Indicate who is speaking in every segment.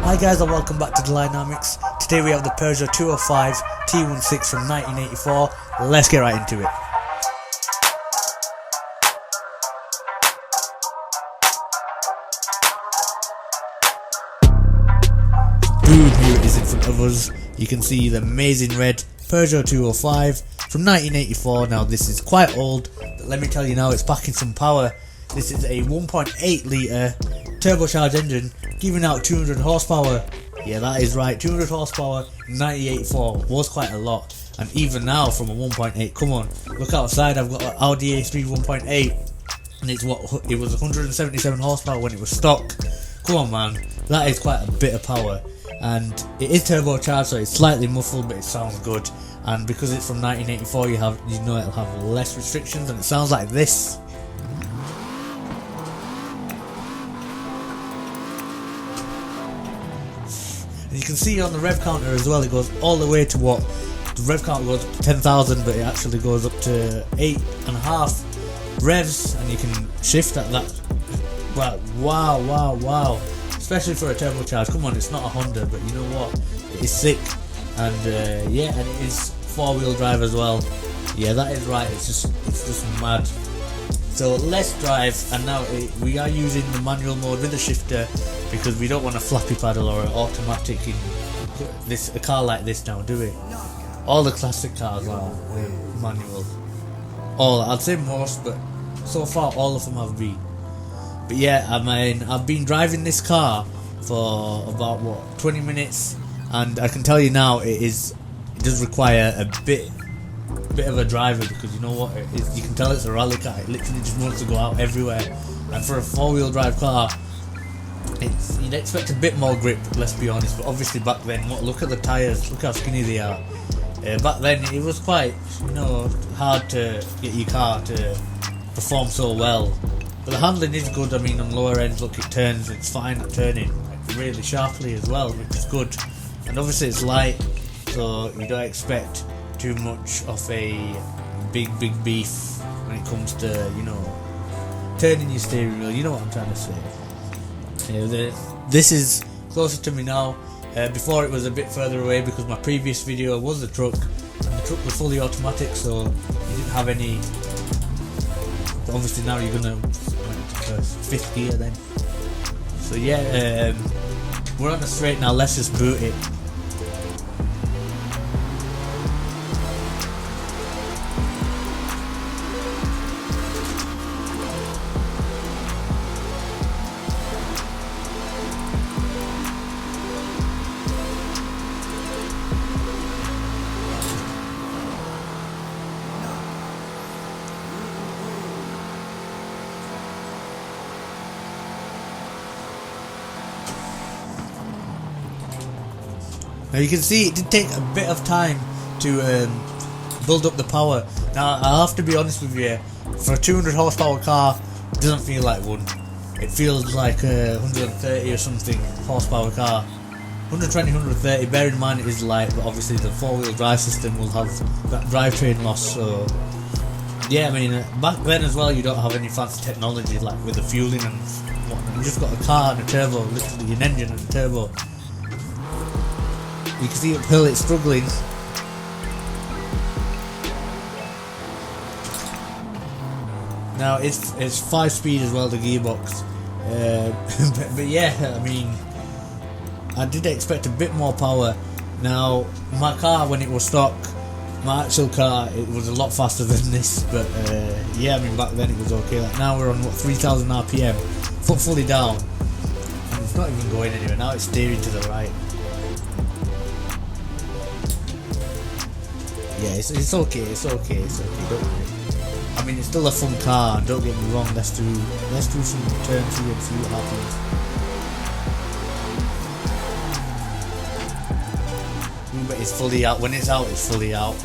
Speaker 1: Hi guys and welcome back to Dulainamics. Today we have the Peugeot 205 T16 from 1984. Let's get right into it. Boom, here it is in front of us. You can see the amazing red Peugeot 205 from 1984. Now this is quite old, but let me tell you now, it's packing some power. This is a 1.8 litre turbocharged engine giving out 200 horsepower. Yeah, that is right, 200 horsepower in 1984 was quite a lot. And even now from a 1.8, come on, look outside, I've got an Audi RS3 1.8 and it was 177 horsepower when it was stock. Come on man, that is quite a bit of power. And it is turbocharged, so it's slightly muffled, but it sounds good. And because it's from 1984, you know it'll have less restrictions, and it sounds like this. And you can see on the rev counter as well, it goes all the way to what the rev counter goes up to 10,000, but it actually goes up to 8.5 revs, and you can shift at that. Wow. Especially for a turbocharged. Come on, it's not a Honda, but you know what? It is sick. And yeah, and it is 4-wheel drive as well. Yeah, that is right. It's just mad. So let's drive. And now we are using the manual mode with the shifter because we don't want a flappy paddle or an automatic in a car like this now, do we? All the classic cars are manual. I'd say most, but so far all of them have been. But yeah, I mean, I've been driving this car for about 20 minutes, and I can tell you now it does require a bit of a driver, because you know what, you can tell it's a rally car. It literally just wants to go out everywhere, and for a 4-wheel drive car, you'd expect a bit more grip, let's be honest. But obviously back then, look at the tyres, look how skinny they are. Back then it was quite, hard to get your car to perform so well. But the handling is good. I mean, on lower ends, look, it turns, it's fine at turning really sharply as well, which is good. And obviously it's light, so you don't expect too much of a big beef when it comes to, turning your steering wheel. You know what I'm trying to say. This is closer to me now. Before it was a bit further away because my previous video was the truck, and the truck was fully automatic, so you didn't have any. But obviously now you're gonna fifth gear then. So yeah, we're on the straight now. Let's just boot it. Now you can see it did take a bit of time to build up the power. Now I'll have to be honest with you, for a 200 horsepower car, it doesn't feel like one. It feels like a 130 or something horsepower car. 120, 130, bear in mind it is light, but obviously the 4-wheel drive system will have that drivetrain loss. So yeah, I mean, back then as well, you don't have any fancy technology like with the fueling and whatnot. You just got a car and a turbo, literally an engine and a turbo. You can see uphill it's struggling. Now it's 5-speed as well, the gearbox. But yeah, I mean, I did expect a bit more power. Now my car, when it was stock, my actual car, it was a lot faster than this. But yeah, I mean, back then it was okay. Like now we're on 3,000 RPM, foot fully down, and it's not even going anywhere. Now it's steering to the right. Yeah, it's okay, don't worry. I mean, it's still a fun car, don't get me wrong. Let's do some turns here and see what happens. But it's fully out. When it's out, it's fully out.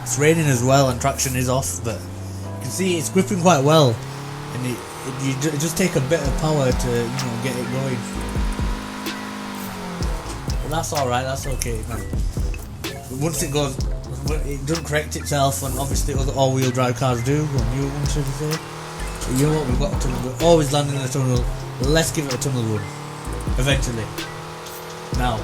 Speaker 1: It's raining as well and traction is off, but you can see it's gripping quite well, and it just take a bit of power to get it going. But that's alright, that's okay, man. once it goes, it doesn't correct itself, and obviously other all-wheel drive cars do, or new ones should I say. But you know what, we've got a tunnel, we're always landing in a tunnel, let's give it a tunnel run, eventually. Now.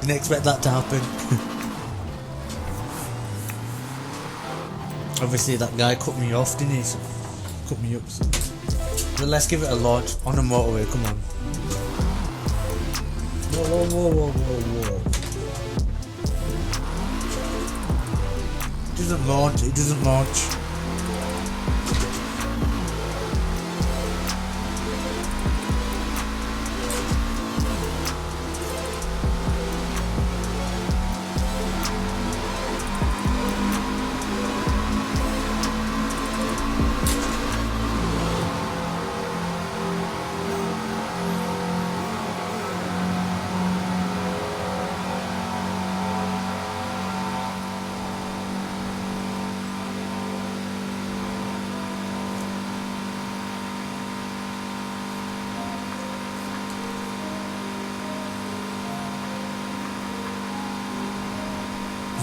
Speaker 1: Didn't expect that to happen. Obviously that guy cut me off, didn't he? So, cut me up. So let's give it a launch on the motorway, come on. Whoa, whoa, whoa, whoa, whoa, whoa. It doesn't launch, it doesn't launch.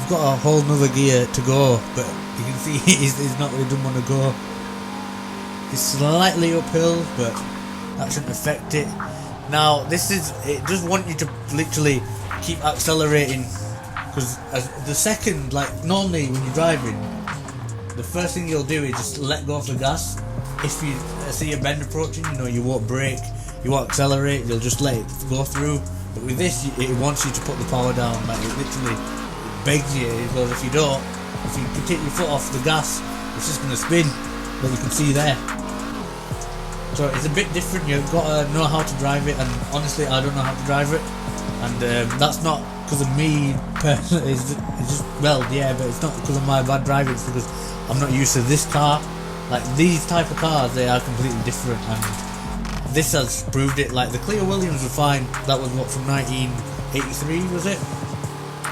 Speaker 1: Got a whole nother gear to go, but you can see he's not really doesn't want to go. It's slightly uphill, but that shouldn't affect it. Now this is, it does want you to literally keep accelerating, because the second, like normally when you're driving, the first thing you'll do is just let go of the gas. If you see a bend approaching, you know, you won't brake, you won't accelerate, you'll just let it go through. But with this, it wants you to put the power down, like it literally begs you. It goes, if you don't, if you take your foot off the gas, it's just going to spin, like you can see there. So it's a bit different, you've got to know how to drive it, and honestly I don't know how to drive it, and that's not because of me personally, it's just, well yeah, but it's not because of my bad driving, it's because I'm not used to this car. Like these type of cars, they are completely different, and this has proved it. Like the Clio Williams were fine, that was what, from 1983 was it?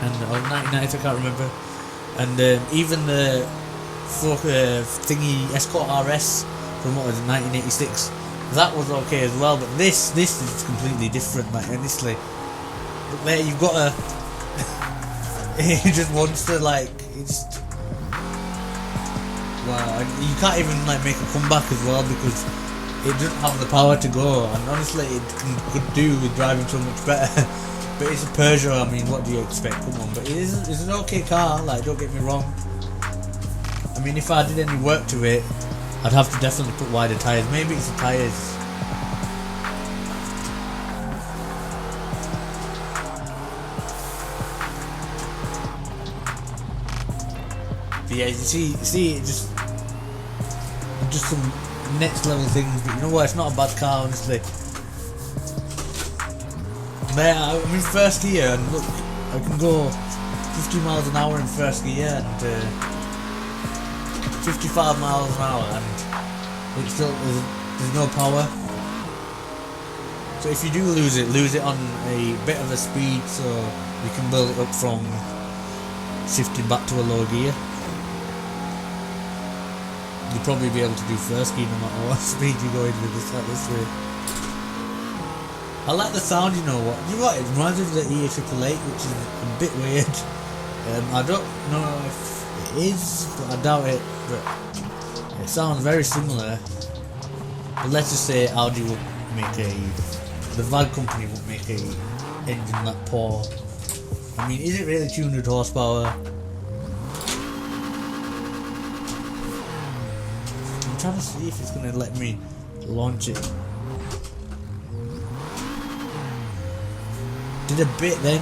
Speaker 1: And or 1990, I can't remember. And even the thingy Escort RS from what was it, 1986, that was okay as well. But this is completely different. Like honestly, there you've got a. He just wants to like. It's. Well, you can't even like make a comeback as well because it doesn't have the power to go. And honestly, it could do with driving so much better. But it's a Peugeot, I mean, what do you expect? Come on, but it's an okay car, like, don't get me wrong. I mean, if I did any work to it, I'd have to definitely put wider tyres. Maybe it's the tyres. But yeah, you see, it just some next level things. But you know what? It's not a bad car, honestly. There, I'm in first gear, and look, I can go 50 miles an hour in first gear and 55 miles an hour, and it's still there's no power. So if you do lose it on a bit of a speed, so you can build it up from shifting back to a low gear. You'll probably be able to do first gear no matter what speed you go in with this like this way. I like the sound, you know what? You know what? It reminds me of the E88, which is a bit weird. I don't know if it is, but I doubt it. But it sounds very similar. But let's just say Audi would make the VAG company would make a engine that poor. I mean, is it really 200 horsepower? I'm trying to see if it's going to let me launch it. Did a bit then.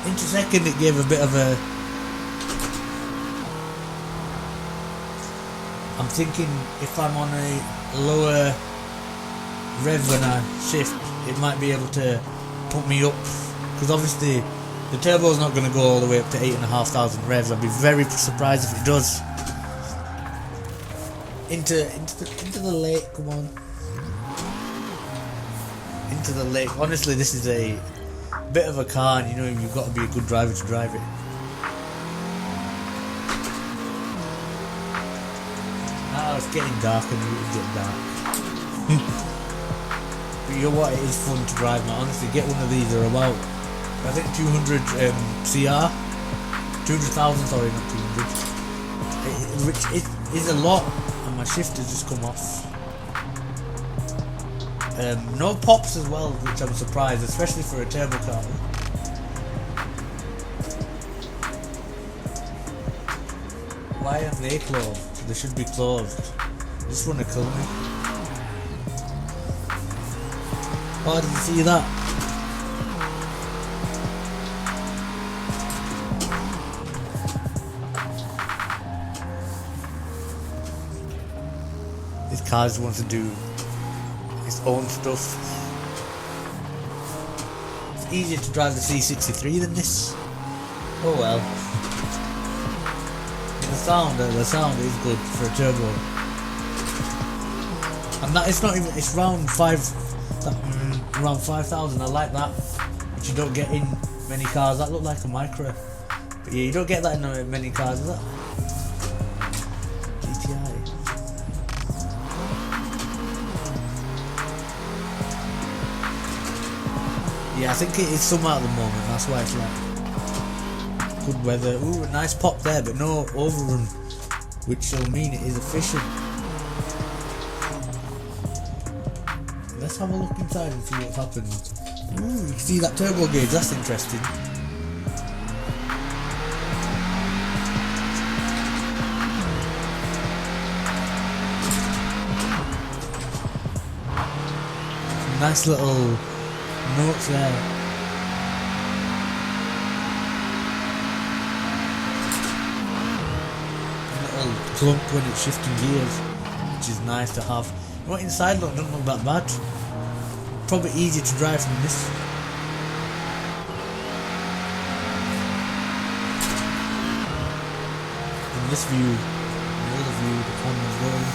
Speaker 1: Into second it gave a bit of a. I'm thinking if I'm on a lower rev when I shift, it might be able to put me up, because obviously the turbo's not going to go all the way up to 8,500 revs. I'd be very surprised if it does. Into the lake, come on. into the lake. Honestly, this is a bit of a car, and you know you've got to be a good driver to drive it. Now it's getting dark and it's getting dark. But you know what, it is fun to drive, man. Honestly, get one of these. They're about, I think, 200 CR, 200,000. Sorry, not 200. Which is a lot, and my shifter's just come off. No pops as well, which I'm surprised, especially for a turbo car. Why aren't they closed? They should be closed. They just want to kill me. Oh, did you see that? This car just wants to do its own stuff. It's easier to drive the C63 than this. Oh well. The sound is good for a turbo. And that it's not even, it's around 5,000. I like that, which you don't get in many cars. That looked like a micro, but yeah, you don't get that in many cars, is that? GTI. Yeah, I think it is summer at the moment, that's why it's like good weather. Ooh, a nice pop there, but no overrun, which will mean it is efficient. Let's have a look inside and see what's happened. Ooh, you can see that turbo gauge, that's interesting. Nice little notes there. Clunk when it's shifting gears, which is nice to have. What inside look doesn't look that bad. Probably easier to drive than this. In this view, the other view, the camera's going.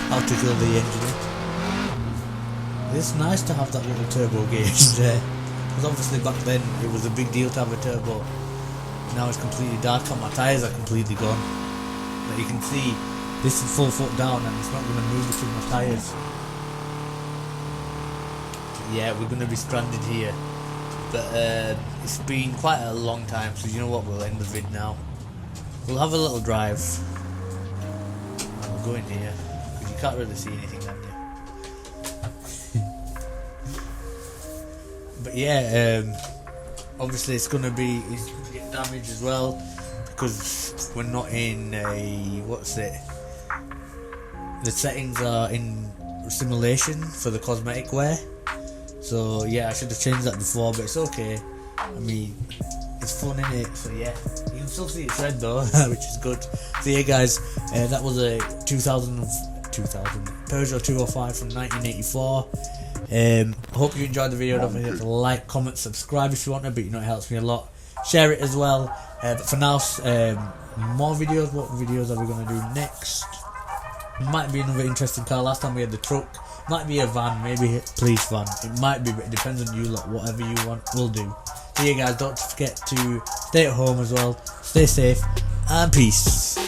Speaker 1: How to kill the engine. It's nice to have that little turbo gauge there, because obviously back then it was a big deal to have a turbo. Now it's completely dark and my tyres are completely gone. But you can see this is full foot down and it's not going to move between my tyres. Yeah, we're going to be stranded here. But it's been quite a long time, so you know what, we'll end the vid now. We'll have a little drive. And we'll go in here. You can't really see anything, can you? But yeah, obviously it's gonna get damaged as well, because we're not in a, what's it? The settings are in simulation for the cosmetic wear. So yeah, I should have changed that before, but it's okay. I mean, it's fun in it, so yeah. You can still see it's red though, which is good. So yeah guys, that was a 2000 Peugeot 205 from 1984. Hope you enjoyed the video. Don't forget to like, comment, subscribe if you want to, but you know it helps me a lot. Share it as well. But for now, more videos. What videos are we going to do next? Might be another interesting car. Last time we had the truck. Might be a van, maybe a police van. It might be, but it depends on you lot. Whatever you want, we'll do. So yeah guys, don't forget to stay at home as well. Stay safe and peace.